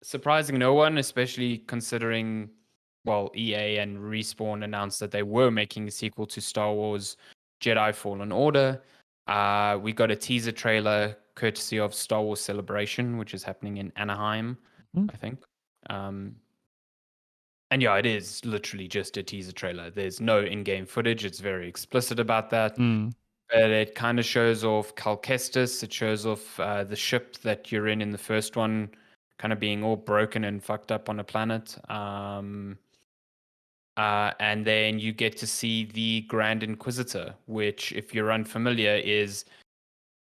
surprising no one, especially considering, well, EA and Respawn announced that they were making a sequel to Star Wars Jedi Fallen Order. We got a teaser trailer courtesy of Star Wars Celebration, which is happening in Anaheim, I think. And yeah, it is literally just a teaser trailer. There's no in-game footage. It's very explicit about that. But it kind of shows off Cal Kestis. It shows off the ship that you're in the first one, kind of being all broken and fucked up on a planet. And then you get to see the Grand Inquisitor, which, if you're unfamiliar, is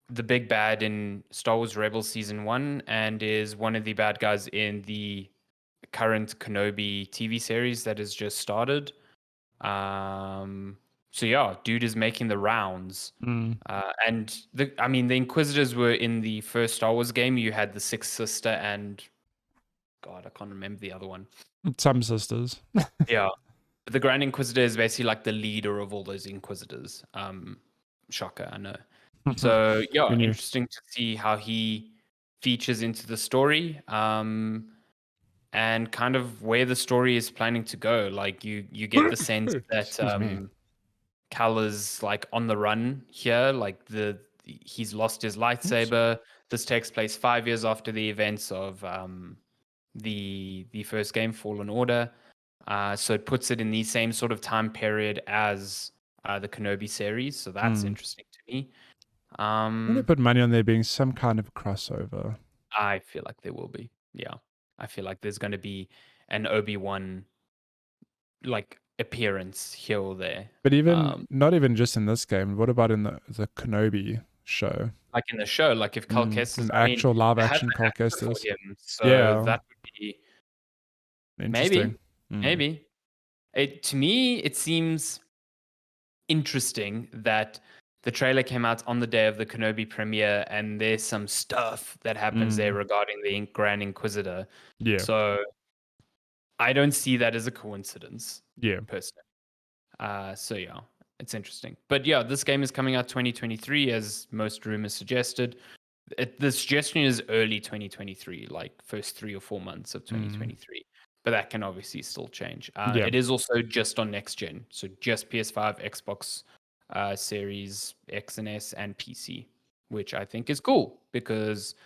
the big bad in Star Wars Rebels Season 1 and is one of the bad guys in the current Kenobi TV series that has just started. So yeah, dude is making the rounds. And the Inquisitors were in the first Star Wars game. You had the Sixth Sister and God, I can't remember the other one. Some sisters. Yeah. But the Grand Inquisitor is basically like the leader of all those Inquisitors. Shocker, I know. So yeah, interesting to see how he features into the story. And kind of where the story is planning to go. Like you get the sense that Cal is like on the run here. Like he's lost his lightsaber. This takes place 5 years after the events of the first game, Fallen Order. So it puts it in the same sort of time period as the Kenobi series. So that's interesting to me. I'm gonna put money on there being some kind of crossover. I feel like there will be. Yeah. I feel like there's going to be an Obi-Wan like appearance here or there. But even not even just in this game. What about in the Kenobi show? Like in the show, like if Cal Kestis, an actual live action Cal Kestis. So that would be interesting. Maybe. To me, it seems interesting that the trailer came out on the day of the Kenobi premiere, and there's some stuff that happens there regarding the Grand Inquisitor. Yeah. So I don't see that as a coincidence. Yeah. Personally. So yeah, it's interesting. But yeah, this game is coming out 2023, as most rumors suggested. The suggestion is early 2023, like first 3 or 4 months of 2023. But that can obviously still change. It is also just on next gen, so just PS5, Xbox Series X and S, and PC, which I think is cool because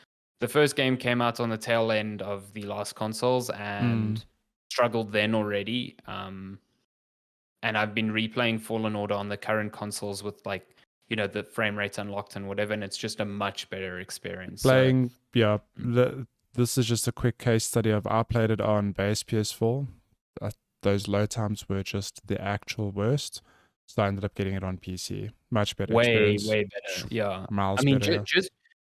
the first game came out on the tail end of the last consoles and struggled then already. And I've been replaying Fallen Order on the current consoles with the frame rate unlocked and whatever, and it's just a much better experience. Playing, this is just a quick case study of I played it on base PS4. Those load times were just the actual worst. So I ended up getting it on PC. Much better experience. Way better. Yeah. Miles better.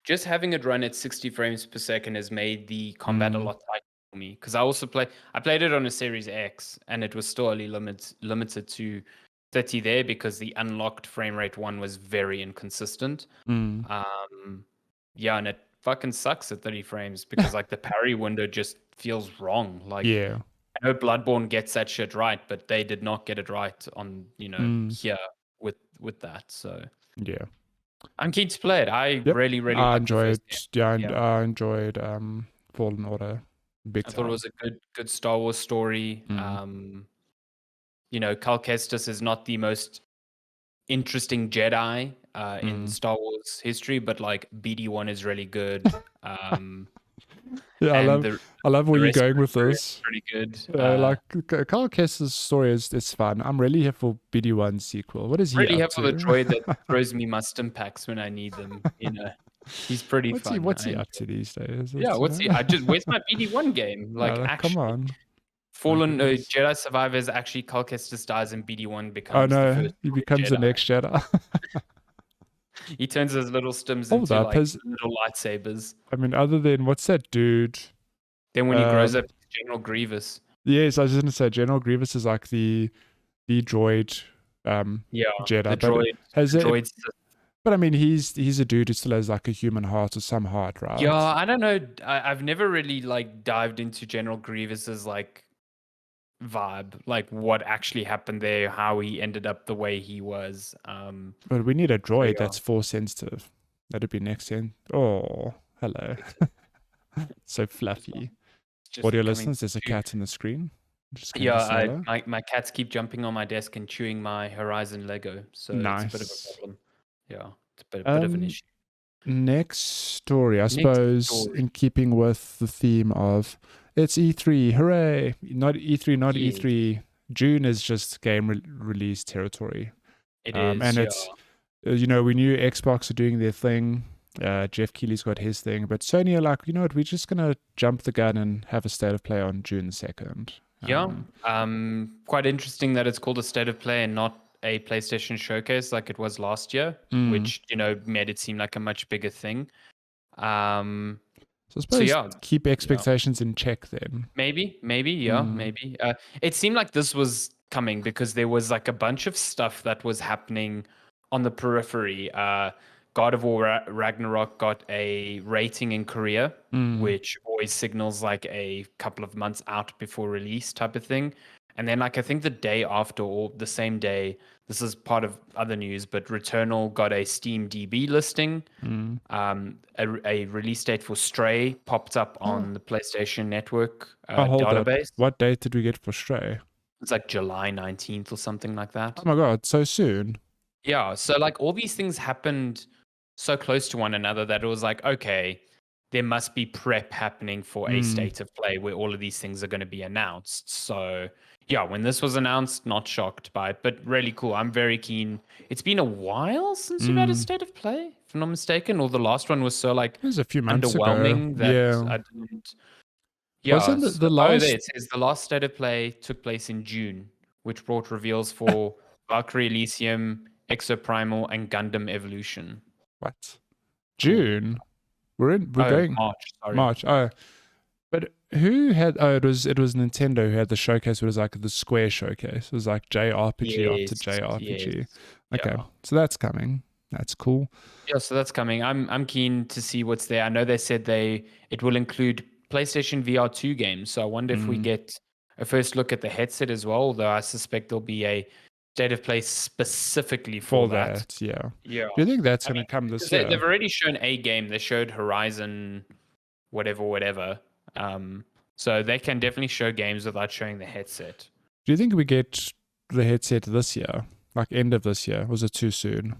Just having it run at 60 frames per second has made the combat a lot tighter for me. Because I played it on a Series X, and it was still only limited to 30 there because the unlocked frame rate one was very inconsistent. And it fucking sucks at 30 frames because like the parry window just feels wrong. Like I know Bloodborne gets that shit right, but they did not get it right on, here with that. So yeah, I'm keen to play it. I really enjoyed. I enjoyed Fallen Order. Big time. I thought it was a good Star Wars story. Cal Kestis is not the most interesting Jedi in Star Wars history, but like BD1 is really good. I love where you're going with this. Pretty good. Cal Kestis' story is fun. I'm really here for BD1 sequel. What is he really up to? Really here for the droid that throws me my stim packs when I need them. He's pretty fun. What's he up to these days? What's he? Where's my BD1 game? Like, actually, come on. Fallen Jedi Survivors. Actually, Cal Kestis dies and BD1 becomes. Oh no, he becomes the next Jedi. He turns his little stims into little lightsabers. I mean, other than what's that dude? Then when he grows up, General Grievous. Yes, I was just gonna say General Grievous is like the droid. Jedi. The droid. But I mean, he's a dude who still has like a human heart or some heart, right? Yeah, I don't know. I've never really dived into General Grievous's vibe, like what actually happened there, how he ended up the way he was. But we need a droid that's Force sensitive. That'd be next gen. Oh, hello. So fluffy. just audio coming listeners, there's a to cat in the screen. Just going yeah, to say hello. my cats keep jumping on my desk and chewing my Horizon Lego, so it's a bit of a Nice. problem. Yeah, it's a bit of an Um, issue. next story, I Next suppose, story. in keeping with the theme of it's E3, hooray! Not E3, not Yes, E3. June is just game release territory. it And is. Yeah. it's, you know, we knew Xbox are doing their thing. Jeff Keighley's got his thing, but Sony are like, you know what, we're just gonna jump the gun and have a state of play on June 2nd. Yeah. Quite interesting that it's called a state of play and not a PlayStation showcase like it was last year, which, made it seem like a much bigger thing. Um, So I so suppose yeah, keep expectations in check then. maybe, Mm. maybe. It seemed like this was coming because there was like a bunch of stuff that was happening on the periphery. God of War Ragnarok got a rating in Korea, which always signals like a couple of months out before release type of thing. And then like I think the day after or the same day, this is part of other news, but Returnal got a Steam DB listing. A release date for Stray popped up on the PlayStation Network Hold up. database. What date did we get for Stray? It's like July 19th or something like that. Oh my god, so soon. Yeah, so like all these things happened so close to one another that it was like, okay, there must be prep happening for a state of play where all of these things are going to be announced. So yeah, when this was announced, not shocked by it, but really cool. I'm very keen. It's been a while since we've had a state of play, if I'm not mistaken, or the last one was so like It was a few months ago. underwhelming that Yeah. I didn't. Yeah. Wasn't So, the oh, there last it says the last state of play took place in June, which brought reveals for Valkyrie Elysium, Exoprimal, and Gundam Evolution. what? Cool. June? We're going March. Sorry. March. Oh. But who had it was Nintendo who had the showcase. It was like the Square showcase. It was like JRPG after JRPG. Yes. Okay. Yeah. So that's coming. That's cool. Yeah, so that's coming. I'm keen to see what's there. I know they said it will include PlayStation VR2 games. So I wonder if we get a first look at the headset as well, though I suspect there'll be a state of play specifically for that. Yeah. Yeah. Do you think that's going to come this year? They've already shown a game. They showed Horizon whatever. So they can definitely show games without showing the headset. Do you think we get the headset this year? Like end of this year? Was it too soon?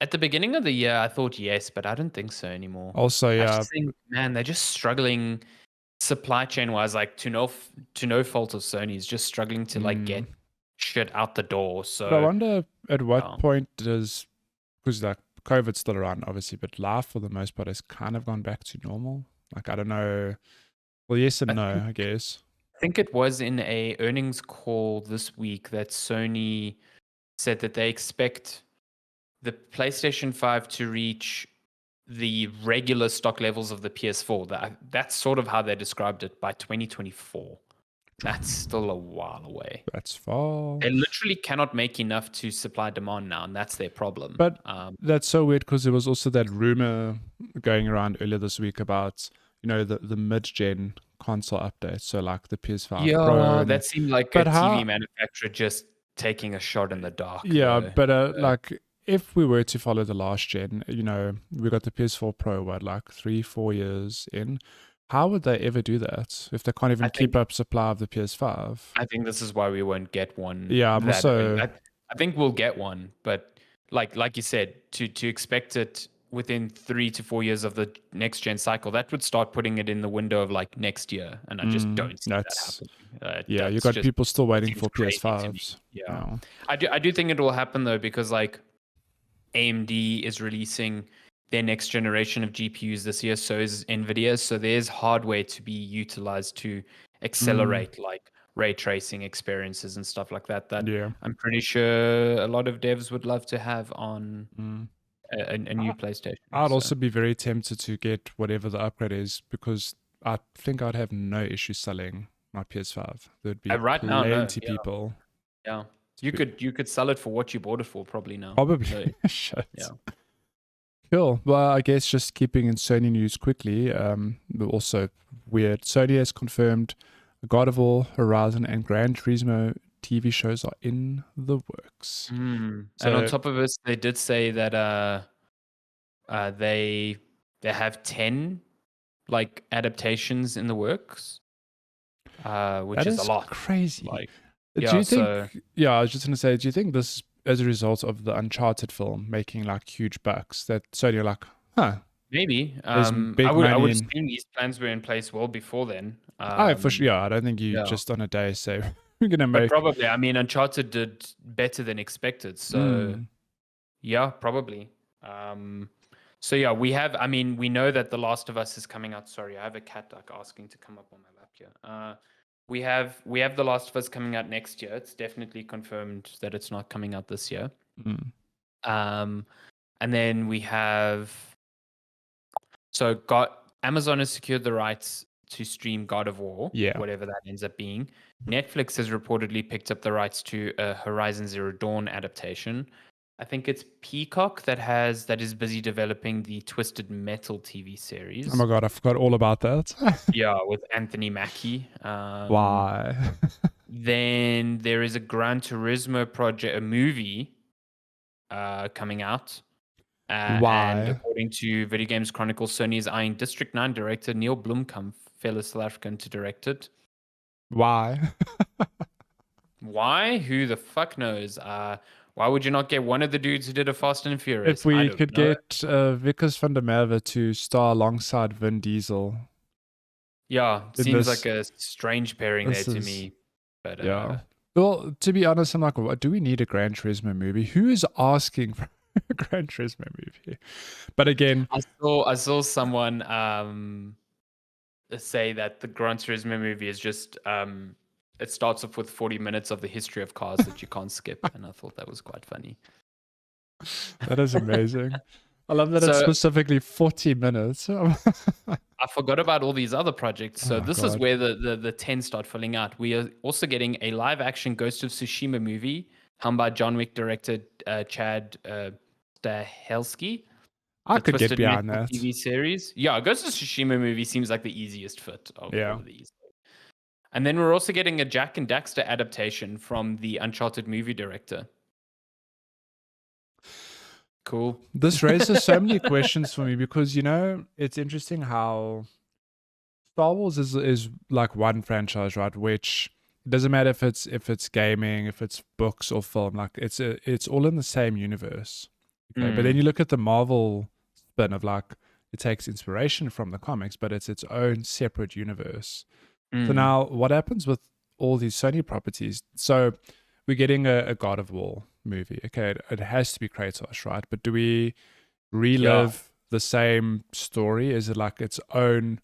At the beginning of the year, I thought yes, but I don't think so anymore. Also, I yeah. just think, man, they're just struggling supply chain wise, like to no fault of Sony's just struggling to like get shit out the door. So but I wonder at what point does, because like COVID's still around obviously, but life for the most part has kind of gone back to normal. Like I don't know. Well, yes and no, I guess. I think it was in a earnings call this week that Sony said that they expect the PlayStation 5 to reach the regular stock levels of the PS4. That's sort of how they described it by 2024. That's still a while away. That's far. They literally cannot make enough to supply demand now, and that's their problem. But that's so weird because there was also that rumor going around earlier this week about, you know, the mid-gen console updates. So like the PS5 Pro. That seemed like a TV manufacturer just taking a shot in the dark. Yeah, but like if we were to follow the last gen, you know, we got the PS4 Pro, like 3-4 years in. How would they ever do that if they can't even keep up supply of the PS5? I think this is why we won't get one. Yeah, I'm also. I think we'll get one, but like you said, to expect it within 3 to 4 years of the next gen cycle, that would start putting it in the window of like next year, and I just don't see that happening. Yeah, you got people still waiting for PS5s. Yeah, no. I do think it will happen though, because like AMD is releasing their next generation of GPUs this year, so is Nvidia. So there's hardware to be utilized to accelerate like ray tracing experiences and stuff like that. I'm pretty sure a lot of devs would love to have on a new PlayStation. I'd also be very tempted to get whatever the upgrade is, because I think I'd have no issue selling my PS5. There'd be plenty people. Yeah. You could sell it for what you bought it for probably now. Probably. So, yeah. Cool. Well, I guess just keeping in Sony news quickly, also weird. Sony has confirmed God of War, Horizon, and Gran Turismo TV shows are in the works. So, and on top of this, they did say that they have 10 like adaptations in the works, which That is a is lot. crazy. Like, Do yeah, you think? so Yeah, I was just gonna say. Do you think this, as a result of the Uncharted film making like huge bucks, that Sony are like, huh, maybe. there's I big would money in. assume these plans were in place well before then. Oh, for sure. Yeah, I don't think you Yeah. just on a day say we're gonna But make. probably, I mean, Uncharted did better than expected. So Mm, yeah, probably. So yeah, we know that The Last of Us is coming out. Sorry, I have a cat like asking to come up on my lap here. We have The Last of Us coming out next year. It's definitely confirmed that it's not coming out this year. mm. Um, and then we have got Amazon has secured the rights to stream God of War, Yeah. whatever that ends up being. Netflix has reportedly picked up the rights to a Horizon Zero Dawn adaptation. I think it's Peacock that is busy developing the Twisted Metal TV series. Oh my god, I forgot all about that. Yeah, with Anthony Mackie. Why? Then there is a Gran Turismo project, a movie coming out. And Why? according to Video Games Chronicle, Sony is eyeing District 9 director Neil Blomkamp, fellow South African, to direct it. Why? Why? Who the fuck knows? Why would you not get one of the dudes who did a Fast and Furious? If we don't could know. get Vickers van der Merwe to star alongside Vin Diesel. Yeah, In seems this- like a strange pairing there this to is- me. But Yeah. Well, to be honest, I'm like, what, do we need a Gran Turismo movie? Who is asking for a Gran Turismo movie? But again, I saw someone say that the Gran Turismo movie is just it starts off with 40 minutes of the history of cars that you can't skip, and I thought that was quite funny. that is amazing. I love that it's So- specifically 40 minutes. I forgot about all these other projects. So Oh, this is God. where the 10 start filling out. We are also getting a live action Ghost of Tsushima movie, helmed by John Wick director Chad Stahelski. I The could get Twisted behind Metal that. TV series. Yeah, Ghost of Tsushima movie seems like the easiest fit of Yeah. all of these. And then we're also getting a Jack and Daxter adaptation from the Uncharted movie director. Cool. This raises so many questions for me because, it's interesting how Star Wars is like one franchise, right? Which it doesn't matter if it's gaming, if it's books or film, like it's all in the same universe. Okay, but then you look at the Marvel spin of like it takes inspiration from the comics, but it's its own separate universe. So now what happens with all these Sony properties? So we're getting a God of War movie. Okay, it has to be Kratos, right? But do we relive the same story? Is it like its own,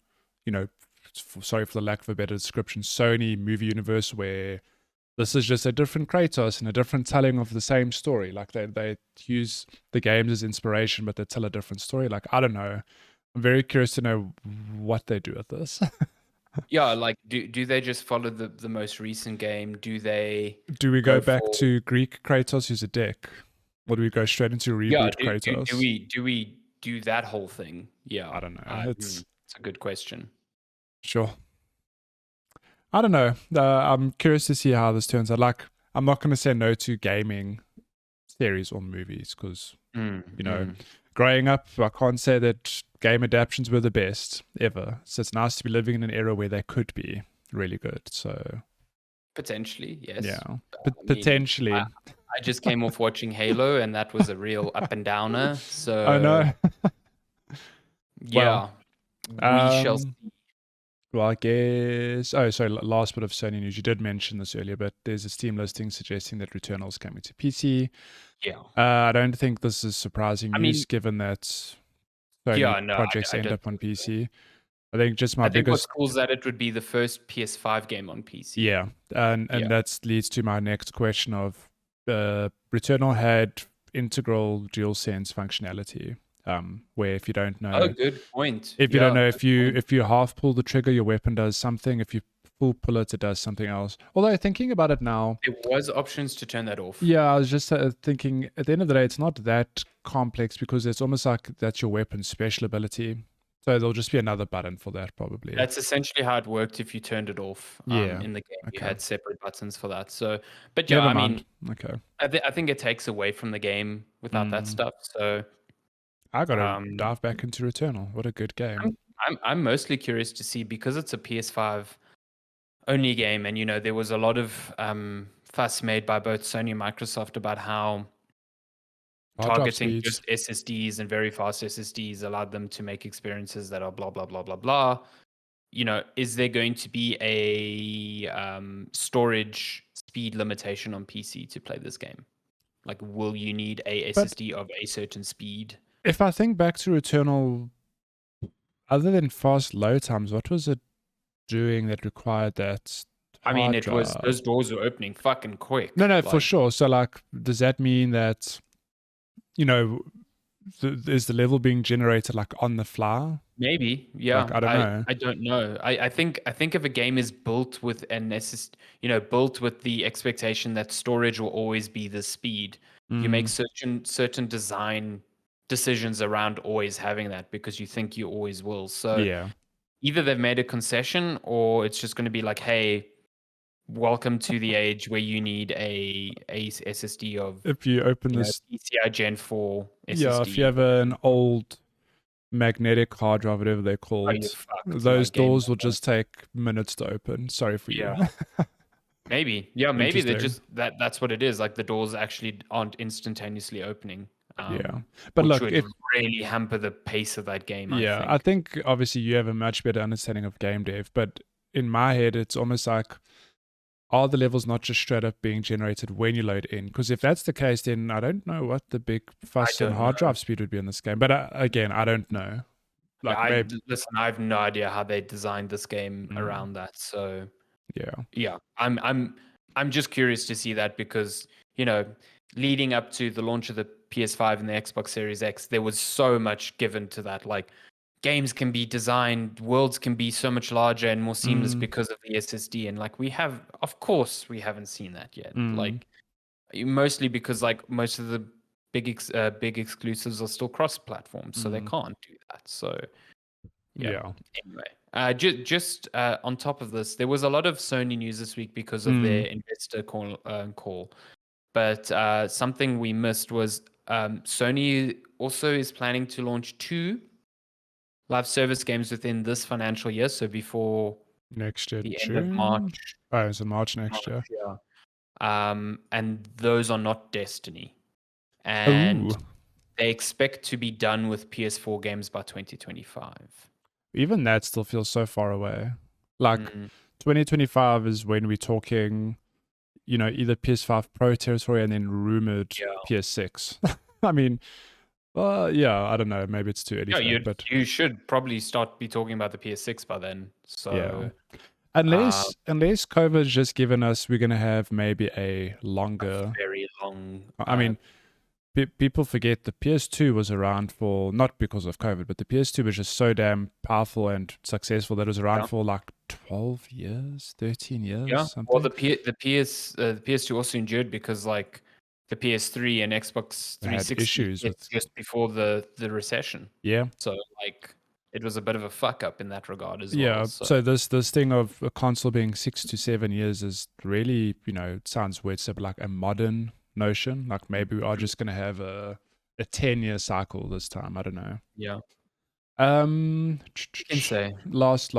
sorry for the lack of a better description, Sony movie universe where this is just a different Kratos and a different telling of the same story? Like they use the games as inspiration, but they tell a different story. Like, I don't know. I'm very curious to know what they do with this. Yeah, like do they just follow the most recent game? Do they Do we go back for- to Greek Kratos who's a dick? Or do we go straight into reboot do, Kratos? do we do that whole thing? Yeah. I don't know. It's a good question. sure. I don't know. I'm curious to see how this turns out. Like, I'm not going to say no to gaming series or movies because, growing up, I can't say that game adaptations were the best ever. So it's nice to be living in an era where they could be really good. So Potentially, yes. yeah, I mean, potentially. I just came off watching Halo, and that was a real up and downer. So I know. yeah, we shall. Well, I guess. Oh, sorry. Last bit of Sony news. You did mention this earlier, but there's a Steam listing suggesting that Returnal is coming to PC. Yeah. I don't think this is surprising news, mean- given that Sony projects end don't up on think so. PC. I think just my I think what's biggest. cool is that it would be the first PS5 game on PC. Yeah, and Yeah. that leads to my next question of Returnal had integral DualSense functionality. Where if you don't know, Oh, good point. if you don't know, good point. if you half pull the trigger, your weapon does something. If you full pull it, it does something else. Although thinking about it now, There was options to turn that off. yeah, I was just thinking at the end of the day, it's not that complex because it's almost like that's your weapon's special ability. So there'll just be another button for that probably. That's essentially how it worked if you turned it off. Yeah, In the game, you okay. had separate buttons for that. So, but yeah, Never I mind. mean, Okay, I think it takes away from the game without that stuff. So I gotta dive back into Returnal. What a good game. I'm mostly curious to see, because it's a PS5 only game, and there was a lot of fuss made by both Sony and Microsoft about how Hard drive targeting speeds. just SSDs and very fast SSDs allowed them to make experiences that are blah blah blah blah blah. Is there going to be a storage speed limitation on PC to play this game? Like, will you need a But SSD of a certain speed? if I think back to Returnal, other than fast load times, what was it doing that required that I mean, hard those drive? doors were opening fucking quick. No, for Like, sure. So, like, does that mean that, you know, is the level being generated like on the fly? maybe, Like, yeah. I don't know. I don't know. I think if a game is built with built with the expectation that storage will always be the speed, you make Mm, certain design decisions around always having that, because you think you always will. So yeah. either they've made a concession, or it's just going to be like, hey, welcome to the age where you need a SSD of If you open this, PCI Gen 4 yeah, if you SSD. have an old magnetic hard drive, whatever they're Oh, you're called, fucked. those Like, game doors will over. just take minutes to open. Sorry for you. Yeah, maybe. Yeah, maybe they're Interesting. just that's what it is. Like, the doors actually aren't instantaneously opening, Yeah. But which look, would really hamper the pace of that game, I I think. think obviously you have a much better understanding of game dev, but in my head, it's almost like, are the levels not just straight up being generated when you load in? Because if that's the case, then I don't know what the big I fuss on don't know. hard drive speed would be in this game. But again, I don't know. Yeah, Like maybe, listen, I have no idea how they designed this game mm, around that. So yeah. yeah, I'm just curious to see that, because leading up to the launch of the PS5 and the Xbox Series X, there was so much given to that. Like, games can be designed, worlds can be so much larger and more seamless Mm, because of the SSD, and like, of course, we haven't seen that yet. mm, Like, mostly because, like, most of the big exclusives are still cross-platform, so they mm, can't do that. So yeah. yeah. Anyway, just on top of this, there was a lot of Sony news this week because of their Mm, investor call. But something we missed was, Sony also is planning to launch 2 live service games within this financial year, so before next year, the end of June. March. Oh, it's in March next year. Yeah. And those are not Destiny, Oh, and they expect to be done with PS4 games by 2025. even that still feels so far away. Like Mm, 2025 is when we're talking, either PS5 Pro territory and then rumored yeah. PS6. I mean, yeah, I don't know. Maybe it's too early Yeah, for that, but you should probably start be talking about the PS6 by then. yeah. So, uh, Unless COVID's just given us, we're gonna have maybe a a longer. very long. I mean, people forget the PS2 was around for, not because of COVID, but the PS2 was just so damn powerful and successful that it was around Yeah, for like 12 years, 13 years, yeah. Well, something. the PS2 also endured because, like, the PS3 and Xbox They had 360 issues hit with, just before the recession. yeah. So, like, it was a bit of a fuck up in that regard as well. Yeah, So so this thing of a console being 6 to 7 years is really, it sounds weird, so but like a modern notion. Like maybe we are mhm, just gonna have a 10-year cycle this time. I don't know. yeah, Um, you can say. last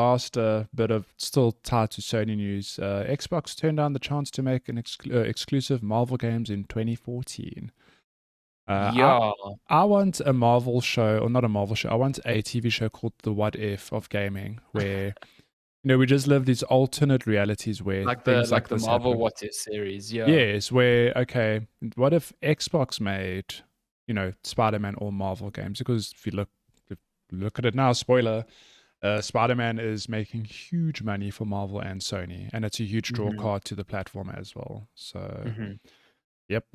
bit of still tied to Sony news. Xbox turned down the chance to make an exclusive Marvel games in 2014. Uh, I Yeah, I want a Marvel show, or not a Marvel show. I want a TV show called The What If of gaming, where we just live these alternate realities where things like like the this Marvel happen. What If series. Yeah. Yes, where okay, what if Xbox made, Spider-Man or Marvel games? Because if you look at it now, spoiler, Spider-Man is making huge money for Marvel and Sony, and it's a huge draw hmm card to the platform as well. So, hmm yep.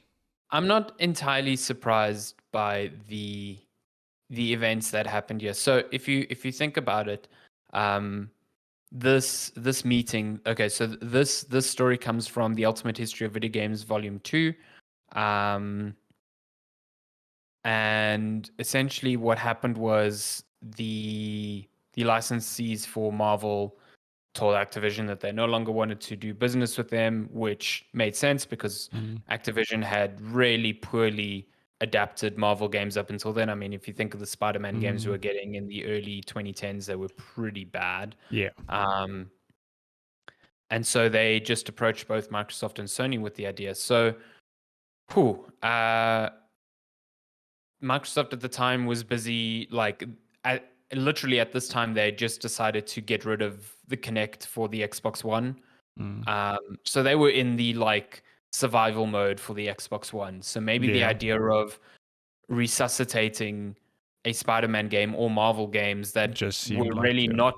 I'm not entirely surprised by the events that happened here. So if you think about it, um, this meeting. Okay, so this story comes from the Ultimate History of Video Games Volume 2, um, and essentially what happened was the licensees for Marvel told Activision that they no longer wanted to do business with them, which made sense because Mm, Activision had really poorly adapted Marvel games up until then. I mean, if you think of the Spider-Man games we Mm. were getting in the early 2010s, they were pretty bad. Yeah. And so they just approached both Microsoft and Sony with the idea. So, Microsoft at the time was busy, like, literally at this time, they just decided to get rid of the Kinect for the Xbox One. So they were in the, like, survival mode for the Xbox One. So maybe the Yeah. idea of resuscitating a Spider-Man game or Marvel games that Just seemed were like, really yeah.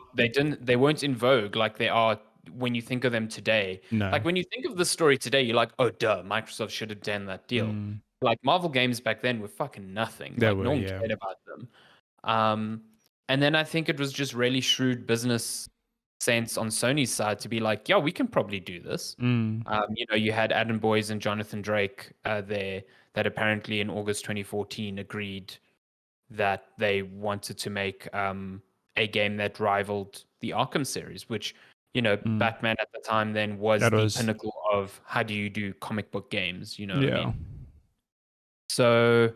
they weren't in vogue like they are when you think of them today. No. Like when you think of the story today, you're like, oh duh, Microsoft should have done that deal. Mm. Like Marvel games back then were fucking nothing. They Like were, no one yeah. cared about them. And then I think it was just really shrewd business sense on Sony's side to be like, yeah, we can probably do this. Mm. You had Adam Boyes and Jonathan Drake there that apparently in August 2014 agreed that they wanted to make a game that rivaled the Arkham series, which, Batman at the time then was That the was, pinnacle of how do you do comic book games, you know what I yeah. mean? So,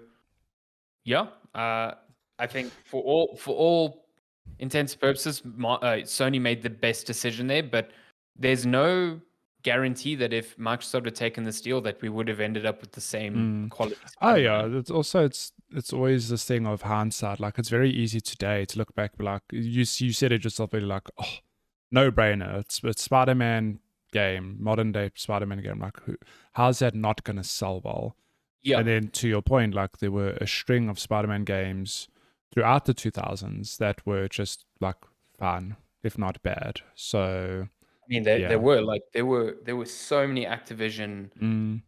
yeah, I think for all intents and purposes, Sony made the best decision there, but there's no guarantee that if Microsoft had taken this deal that we would have ended up with the same quality Oh yeah, Spider-Man. it's also it's always this thing of hindsight. Like it's very easy today to look back, like you said it yourself, really like, oh, no brainer. It's Spider-Man game, modern day Spider-Man game. Like how's that not gonna sell well? Yeah. And then to your point, like there were a string of Spider-Man games throughout the 2000s that were just like fun, if not bad. So I mean, yeah. there were so many Activision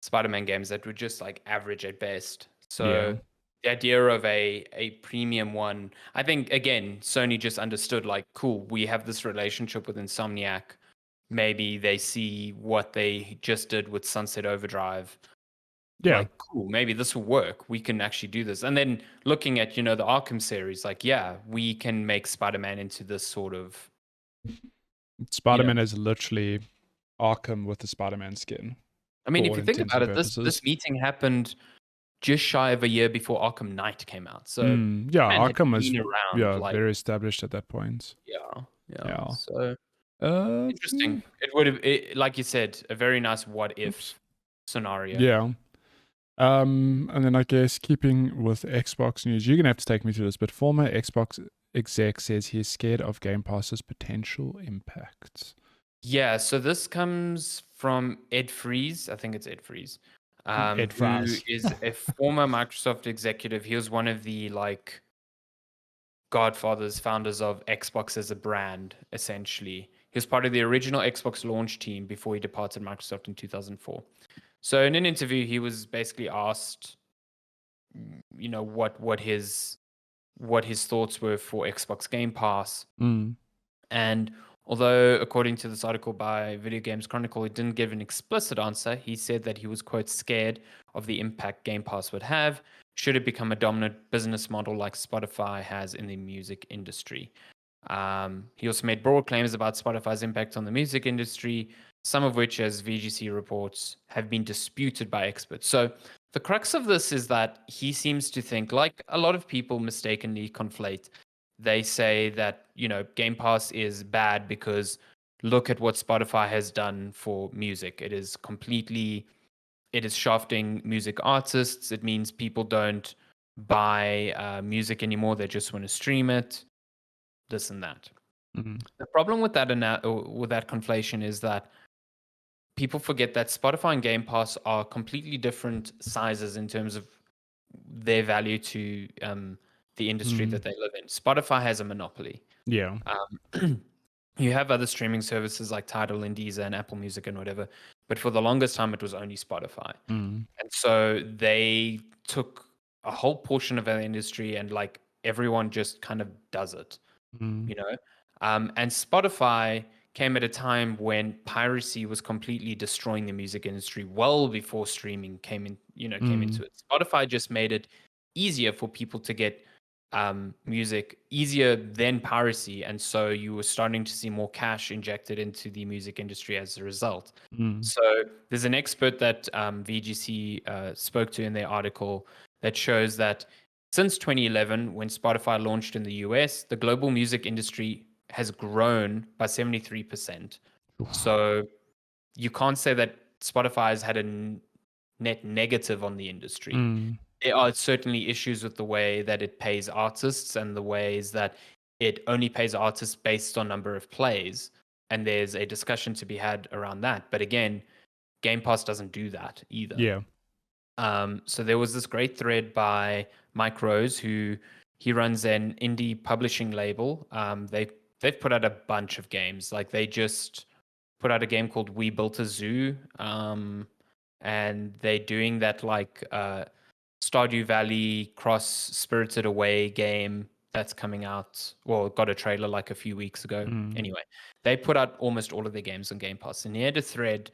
Spider-Man games that were just like average at best. So Yeah. the idea of a premium one, I think again, Sony just understood like, cool, we have this relationship with Insomniac. Maybe they see what they just did with Sunset Overdrive. Yeah. Like, cool, maybe this will work. We can actually do this. And then looking at, the Arkham series, like, yeah, we can make Spider-Man into this sort of Spider-Man is literally Arkham with the Spider-Man skin. I mean, For if all you think intents about and it, purposes. this meeting happened just shy of a year before Arkham Knight came out. So yeah, man had Arkham was been around, like, very established at that point. yeah. Yeah. So Uh, interesting. It would have, like you said, a very nice what if scenario. Yeah. And then I guess keeping with Xbox news, you're gonna have to take me through this, but former Xbox exec says he's scared of Game Pass's potential impact. Yeah, so this comes from Ed Freeze. I think it's Ed Freeze. Ed Who Fries. is a former Microsoft executive. He was one of the like godfathers, founders of Xbox as a brand, essentially. He was part of the original Xbox launch team before he departed Microsoft in 2004. So in an interview, he was basically asked, what his thoughts were for Xbox Game Pass. And although, according to this article by Video Games Chronicle, he didn't give an explicit answer, he said that he was, quote, scared of the impact Game Pass would have should it become a dominant business model like Spotify has in the music industry. He also made broad claims about Spotify's impact on the music industry, some of which, as VGC reports, have been disputed by experts. So the crux of this is that he seems to think, like a lot of people mistakenly conflate, they say that, Game Pass is bad because look at what Spotify has done for music. It is shafting music artists. It means people don't buy music anymore. They just want to stream it, this and that. The problem with that conflation is that people forget that Spotify and Game Pass are completely different sizes in terms of their value to the industry that they live in. Spotify has a monopoly. Yeah. You have other streaming services like Tidal and Deezer and Apple Music and whatever, but for the longest time it was only Spotify. And so they took a whole portion of our industry and like everyone just kind of does it, And Spotify came at a time when piracy was completely destroying the music industry well before streaming came into it. Spotify just made it easier for people to get music easier than piracy, and so you were starting to see more cash injected into the music industry as a result. Mm. So there's an expert that VGC spoke to in their article that shows that since 2011, when Spotify launched in the US, the global music industry has grown by 73%. So you can't say that Spotify has had a net negative on the industry. Mm. There are certainly issues with the way that it pays artists and the ways that it only pays artists based on number of plays. And there's a discussion to be had around that. But again, Game Pass doesn't do that either. Yeah. So there was this great thread by Mike Rose, who he runs an indie publishing label. They've put out a bunch of games. Like they just put out a game called We Built a Zoo, and they're doing that like Stardew Valley cross Spirited Away game that's coming out. Well, got a trailer like a few weeks ago. Anyway, they put out almost all of their games on Game Pass, and he had a thread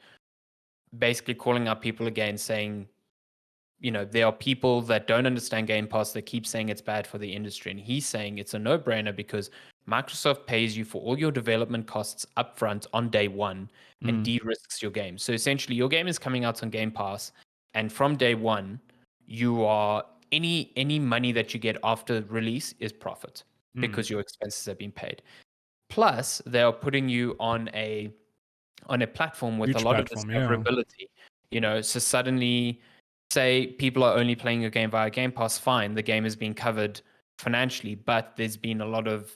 basically calling out people again, saying, you know, there are people that don't understand Game Pass that keep saying it's bad for the industry. And he's saying it's a no-brainer because Microsoft pays you for all your development costs upfront on day one and de-risks your game. So essentially your game is coming out on Game Pass, and from day one, you are any money that you get after release is profit because your expenses have been paid. Plus, they are putting you on a platform with Huge a lot platform, of discoverability. You know, so suddenly, say people are only playing your game via Game Pass, fine, the game is being covered financially, but there's been a lot of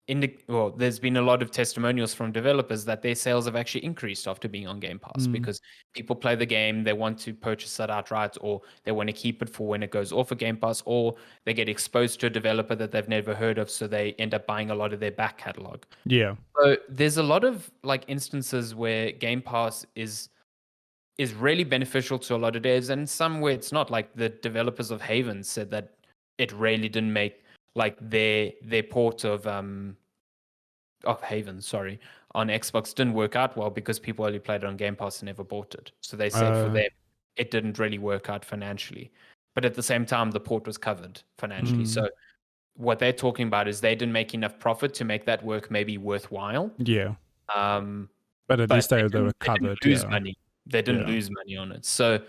there's been a lot of testimonials from developers that their sales have actually increased after being on Game Pass because people play the game, they want to purchase it outright, or they want to keep it for when it goes off of Game Pass, or they get exposed to a developer that they've never heard of, so they end up buying a lot of their back catalog. Yeah. So there's a lot of like instances where Game Pass is really beneficial to a lot of devs, and some where it's not. Like the developers of Haven said that it really didn't make like their port of Haven, sorry, on Xbox didn't work out well because people only played it on Game Pass and never bought it. So they said for them it didn't really work out financially. But at the same time, the port was covered financially. So what they're talking about is they didn't make enough profit to make that work maybe worthwhile. Yeah. But at least they were covered. They didn't lose money. They didn't lose money on it. So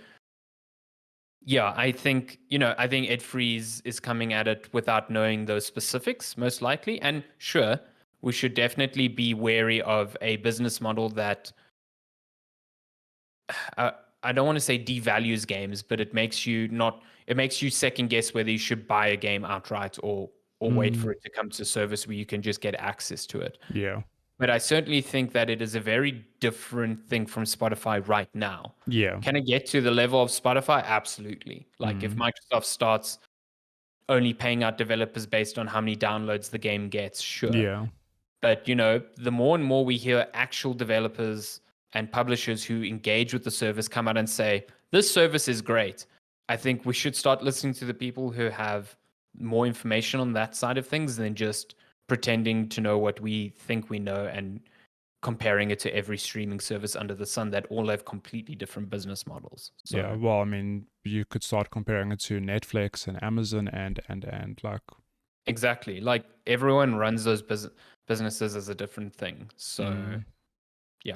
yeah, I think Ed Freeze is coming at it without knowing those specifics, most likely. And sure, we should definitely be wary of a business model that I don't want to say devalues games, but it makes you second guess whether you should buy a game outright or wait for it to come to service where you can just get access to it. Yeah. But I certainly think that it is a very different thing from Spotify right now. Yeah. Can it get to the level of Spotify? Absolutely. Like if Microsoft starts only paying out developers based on how many downloads the game gets, sure. Yeah. But, the more and more we hear actual developers and publishers who engage with the service come out and say, this service is great, I think we should start listening to the people who have more information on that side of things than just pretending to know what we think we know and comparing it to every streaming service under the sun that all have completely different business models. So, yeah, well, I mean, you could start comparing it to Netflix and Amazon and like... Exactly. Like everyone runs those businesses as a different thing. So, yeah,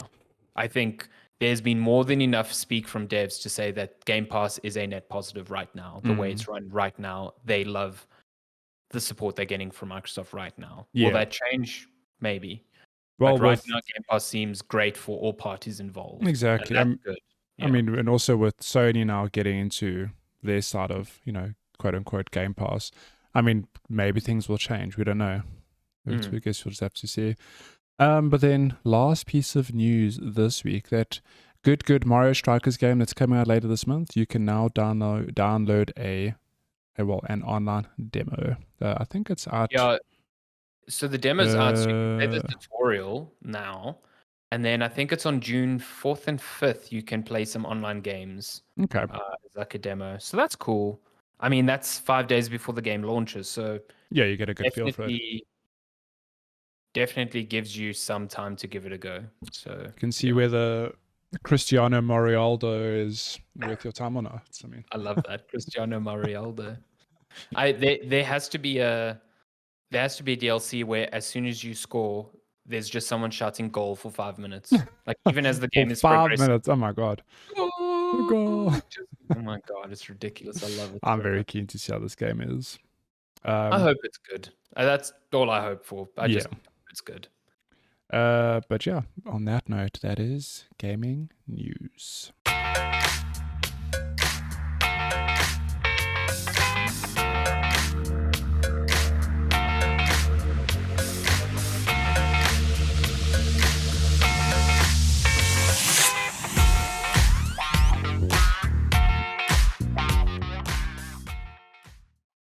I think there's been more than enough speak from devs to say that Game Pass is a net positive right now. The way it's run right now, they love the support they're getting from Microsoft right now. Yeah. Will that change? Maybe. Well, but right now, Game Pass seems great for all parties involved. Exactly. Good. Yeah. I mean, and also with Sony now getting into their side of, quote unquote Game Pass, I mean, maybe things will change. We don't know. I guess we'll just have to see. But then last piece of news this week, that good Mario Strikers game that's coming out later this month, you can now download an online demo. I think it's out. Yeah. So the demo's out. So you can play the tutorial now. And then I think it's on June 4th and 5th, you can play some online games. Okay. As like a demo. So that's cool. I mean, that's 5 days before the game launches. So yeah, you get a good feel for it. Definitely gives you some time to give it a go. So you can see whether Cristiano Marialdo is worth your time or not. I mean, I love that. Cristiano Marialdo. There has to be a DLC where as soon as you score, there's just someone shouting goal for 5 minutes. Like even as the For game is 5 progressing. minutes. Oh my god. Goal. Oh my god, it's ridiculous. I love it. I'm so very much. keen to see how this game is. I hope it's good. That's all I hope for. I Yeah. just hope it's good. But yeah, on that note, that is gaming news.